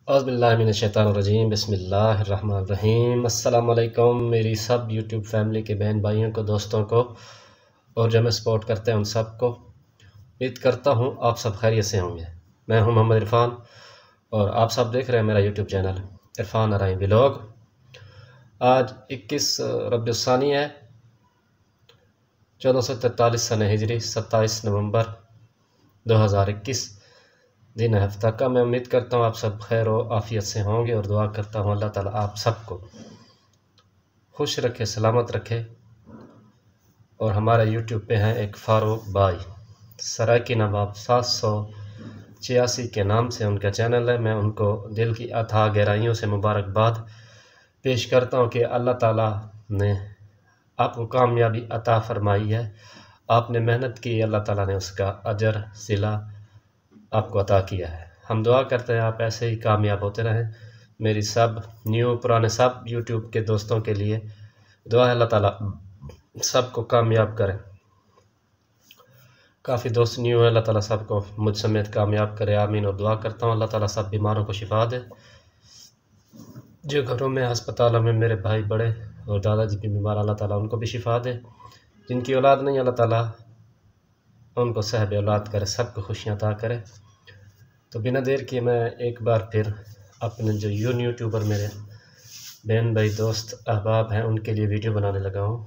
औज़ुबिल्लाहिमिनश्शैतानिर्रजीम बिस्मिल्लाहिर्रहमानिर्रहीम। अस्सलाम वालेकुम मेरी सब यूट्यूब फैमिली के बहन भाइयों को, दोस्तों को और जो हमें सपोर्ट करते हैं उन सब को। उम्मीद करता हूँ आप सब खैरियत से होंगे। मैं हूँ मोहम्मद इरफान और आप सब देख रहे हैं मेरा यूट्यूब चैनल इरफान अराई व्लॉग। आज 21 रबीउल सानी है 1443 सन हिजरी 27 नवंबर 2021 दिन हफ्ता का। मैं उम्मीद करता हूँ आप सब खैर व आफियत से होंगे और दुआ करता हूँ अल्लाह ताला आप सबको खुश रखे, सलामत रखे। और हमारे यूट्यूब पे हैं एक फ़ारूक भाई सराकी नवाब 786 के नाम से उनका चैनल है। मैं उनको दिल की अथाह गहराइयों से मुबारकबाद पेश करता हूँ कि अल्लाह ताला ने आपको कामयाबी अता फरमाई है। आपने मेहनत की, अल्लाह ताला ने उसका अजर सिला आपको अता किया है। हम दुआ करते हैं आप ऐसे ही कामयाब होते रहें। मेरी सब न्यू पुराने सब यूट्यूब के दोस्तों के लिए दुआ है अल्लाह ताला सबको कामयाब करें। काफ़ी दोस्त न्यू है, अल्लाह ताला सबको मुझ समेत कामयाब करे, आमीन। और दुआ करता हूँ अल्लाह ताला सब बीमारों को शिफा दे। जो घरों में अस्पतालों में मेरे भाई बड़े और दादाजी भी बीमार, अल्लाह ताला उनको भी शिफा दे। जिनकी औलाद नहीं, अल्लाह ताला उनको सहब औलाद करे, सबको खुशियाँ अता करे। तो बिना देर किए मैं एक बार फिर अपने जो यूट्यूबर मेरे बहन भाई दोस्त अहबाब हैं उनके लिए वीडियो बनाने लगा हूँ।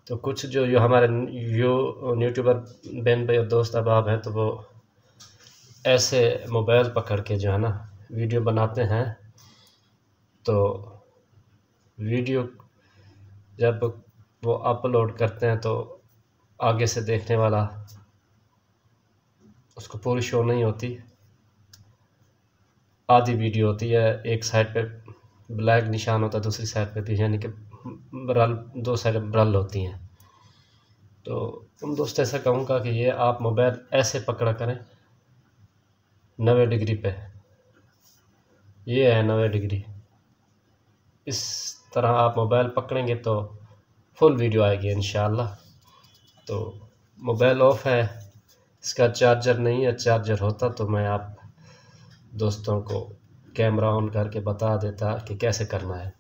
तो कुछ जो हमारे यूट्यूबर बहन भाई और दोस्त अहबाब हैं तो वो ऐसे मोबाइल पकड़ के जो है ना वीडियो बनाते हैं। तो वीडियो जब वो अपलोड करते हैं तो आगे से देखने वाला उसको पूरी शो नहीं होती, आधी वीडियो होती है। एक साइड पे ब्लैक निशान होता है, दूसरी साइड पे भी, यानी कि ब्रल, दो साइड ब्रल होती हैं। तो तुम दोस्त ऐसा कहूँगा कि ये आप मोबाइल ऐसे पकड़ा करें 90 डिग्री पे, ये है 90 डिग्री। इस तरह आप मोबाइल पकड़ेंगे तो फुल वीडियो आएगी इंशाअल्लाह। तो मोबाइल ऑफ है, इसका चार्जर नहीं है। चार्जर होता तो मैं आप दोस्तों को कैमरा ऑन करके बता देता कि कैसे करना है।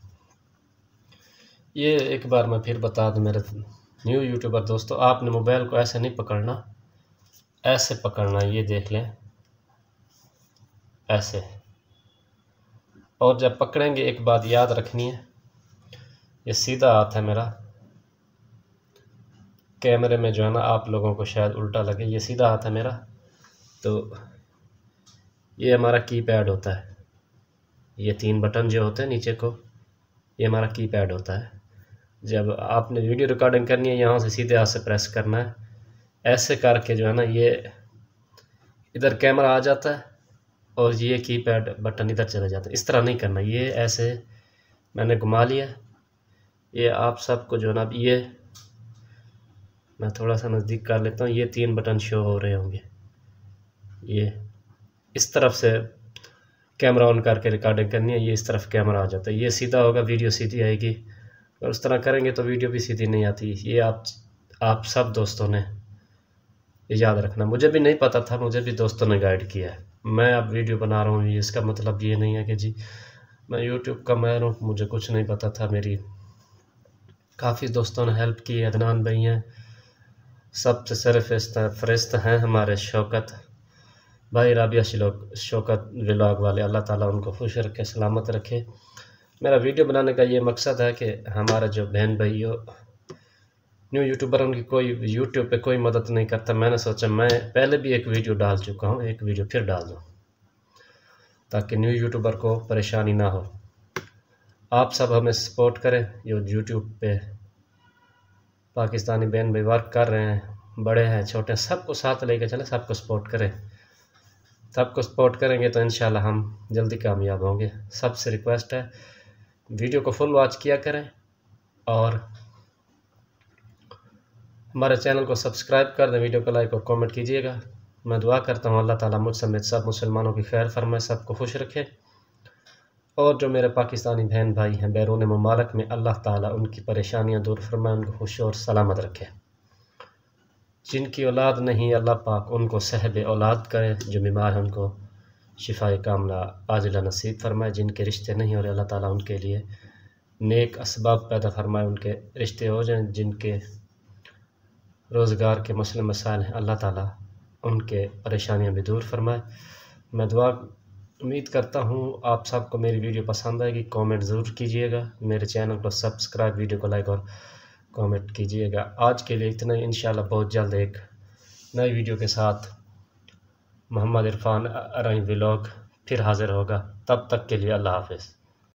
ये एक बार मैं फिर बता दूं मेरे न्यू यूट्यूबर दोस्तों, आपने मोबाइल को ऐसे नहीं पकड़ना, ऐसे पकड़ना, ये देख लें ऐसे। और जब पकड़ेंगे एक बात याद रखनी है, ये सीधा हाथ है मेरा। कैमरे में जो है ना आप लोगों को शायद उल्टा लगे, ये सीधा हाथ है मेरा। तो ये हमारा कीपैड होता है, ये 3 बटन जो होते हैं नीचे को, ये हमारा कीपैड होता है। जब आपने वीडियो रिकॉर्डिंग करनी है यहाँ से सीधे हाथ से प्रेस करना है, ऐसे करके जो है ना ये इधर कैमरा आ जाता है और ये कीपैड बटन इधर चले जाते हैं। इस तरह नहीं करना, ये ऐसे मैंने घुमा लिया। ये आप सबको जो है ना, ये मैं थोड़ा सा नज़दीक कर लेता हूँ, ये 3 बटन शो हो रहे होंगे। ये इस तरफ से कैमरा ऑन करके रिकॉर्डिंग करनी है, ये इस तरफ कैमरा आ जाता है, ये सीधा होगा, वीडियो सीधी आएगी। और उस तरह करेंगे तो वीडियो भी सीधी नहीं आती। ये आप सब दोस्तों ने ये याद रखना। मुझे भी नहीं पता था, मुझे भी दोस्तों ने गाइड किया है। मैं अब वीडियो बना रहा हूँ, इसका मतलब ये नहीं है कि जी मैं यूट्यूब का महर हूँ, मुझे कुछ नहीं पता था। मेरी काफ़ी दोस्तों ने हेल्प की। अदनान भाई हैं, सबसे सरफरिस्त हैं हमारे शौकत भाई, राबिया शौकत व्लॉग वाले, अल्लाह ताला उनको खुश रखे, सलामत रखे। मेरा वीडियो बनाने का ये मकसद है कि हमारा जो बहन भाई न्यू यूट्यूबर, उनकी कोई यूट्यूब पे कोई मदद नहीं करता। मैंने सोचा मैं पहले भी एक वीडियो डाल चुका हूँ, एक वीडियो फिर डाल दूँ ताकि न्यू यूट्यूबर को परेशानी ना हो। आप सब हमें सपोर्ट करें। जो यूट्यूब पे पाकिस्तानी बहन भाई वर्क कर रहे हैं, बड़े हैं छोटे, सबको साथ लेके चले, सबको सपोर्ट करें। सबको सपोर्ट करेंगे तो इंशाल्लाह हम जल्दी कामयाब होंगे। सबसे रिक्वेस्ट है वीडियो को फुल वॉच किया करें और हमारे चैनल को सब्सक्राइब कर दें, वीडियो को लाइक और कमेंट कीजिएगा। मैं दुआ करता हूँ अल्लाह ताला मुझ समेत सब मुसलमानों की खैर फरमाए, सबको खुश रखे। और जो मेरे पाकिस्तानी बहन भाई हैं बैरून ममालिक में, अल्लाह ताला उनकी परेशानियाँ दूर फरमाए, उनको खुश और सलामत रखे। जिनकी औलाद नहीं, अल्लाह पाक उनको सहब औलाद करे। जो बीमार हैं उनको शिफाए कामला आजिला नसीब फरमाए। जिनके रिश्ते नहीं हो रहे अल्लाह ताला उनके लिए नेक असबाब पैदा फरमाए, उनके रिश्ते हो जाएं। जिनके रोज़गार के मसले मसाइल हैं अल्लाह ताला उनके परेशानियां भी दूर फरमाए। मैं दुआ उम्मीद करता हूँ आप सबको मेरी वीडियो पसंद आएगी। कमेंट ज़रूर कीजिएगा, मेरे चैनल को सब्सक्राइब, वीडियो को लाइक और कमेंट कीजिएगा। आज के लिए इतना ही। इंशाल्लाह बहुत जल्द एक नई वीडियो के साथ मोहम्मद इरफान अरई व्लॉग फिर हाज़िर होगा। तब तक के लिए अल्लाह हाफ़िज़।